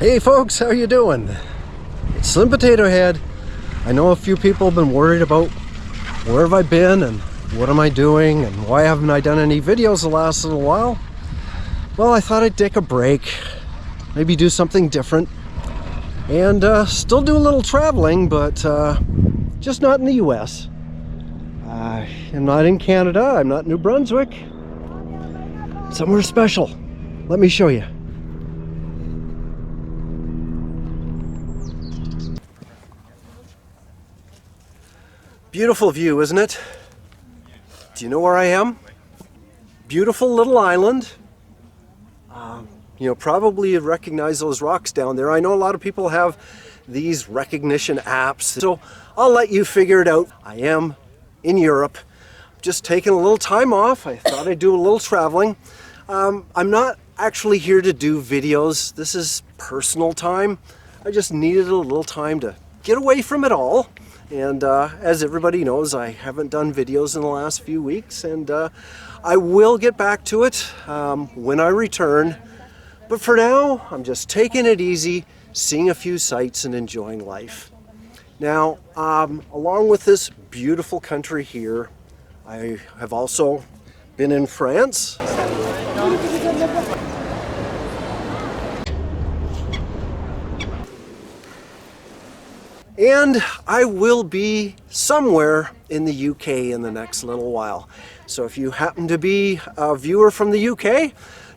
Hey folks, how you doing? It's Slim Potato Head. I know a few people have been worried about where have I been and what am I doing and why haven't I done any videos the last little while. Well, I thought I'd take a break, maybe do something different, and still do a little traveling, but just not in the US. I'm not in Canada, I'm not in New Brunswick. Somewhere special. Let me show you. Beautiful view, isn't it? Do you know where I am? Beautiful little island. Probably you'd recognize those rocks down there. I know a lot of people have these recognition apps, so I'll let you figure it out. I am in Europe, just taking a little time off. I thought I'd do a little traveling. I'm not actually here to do videos. This is personal time. I just needed a little time to get away from it all. And as everybody knows, I haven't done videos in the last few weeks, and I will get back to it when I return. But for now, I'm just taking it easy, seeing a few sights and enjoying life. Now, along with this beautiful country here, I have also been in France. And I will be somewhere in the UK in the next little while. So if you happen to be a viewer from the UK,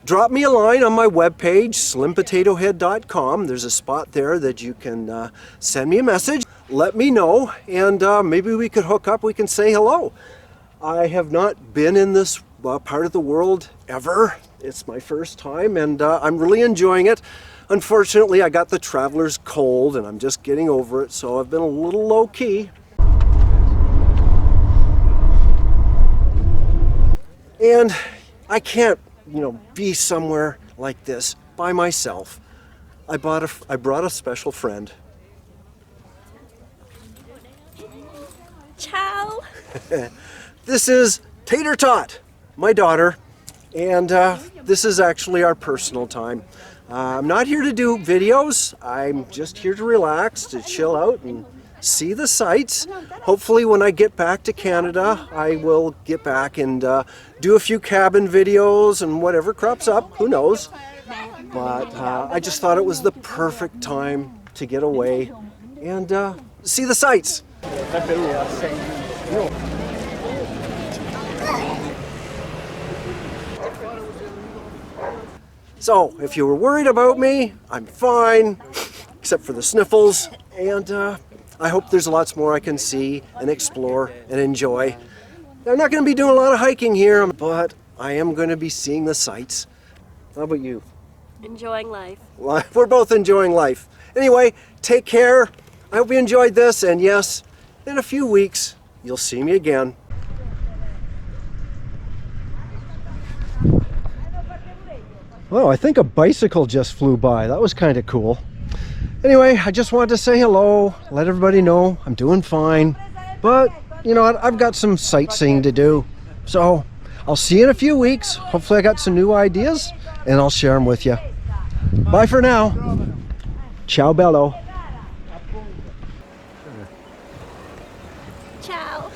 drop me a line on my webpage, slimpotatohead.com. There's a spot there that you can send me a message. Let me know, and maybe we could hook up. We can say hello. I have not been in this part of the world ever. It's my first time, and I'm really enjoying it. Unfortunately, I got the traveler's cold, and I'm just getting over it, so I've been a little low-key. And I can't, be somewhere like this by myself. I brought a special friend. Ciao. This is Tater Tot, my daughter, and this is actually our personal time. I'm not here to do videos. I'm just here to relax, to chill out and see the sights. Hopefully when I get back to Canada, I will get back and do a few cabin videos and whatever crops up, who knows. But I just thought it was the perfect time to get away and see the sights. So, if you were worried about me, I'm fine, except for the sniffles, and I hope there's lots more I can see and explore and enjoy. I'm not going to be doing a lot of hiking here, but I am going to be seeing the sights. How about you? Enjoying life. Well, we're both enjoying life. Anyway, take care. I hope you enjoyed this, and yes, in a few weeks, you'll see me again. Well, I think a bicycle just flew by. That was kind of cool. Anyway, I just wanted to say hello, let everybody know I'm doing fine. But, you know what, I've got some sightseeing to do. So, I'll see you in a few weeks. Hopefully I got some new ideas, and I'll share them with you. Bye for now. Ciao bello. Ciao.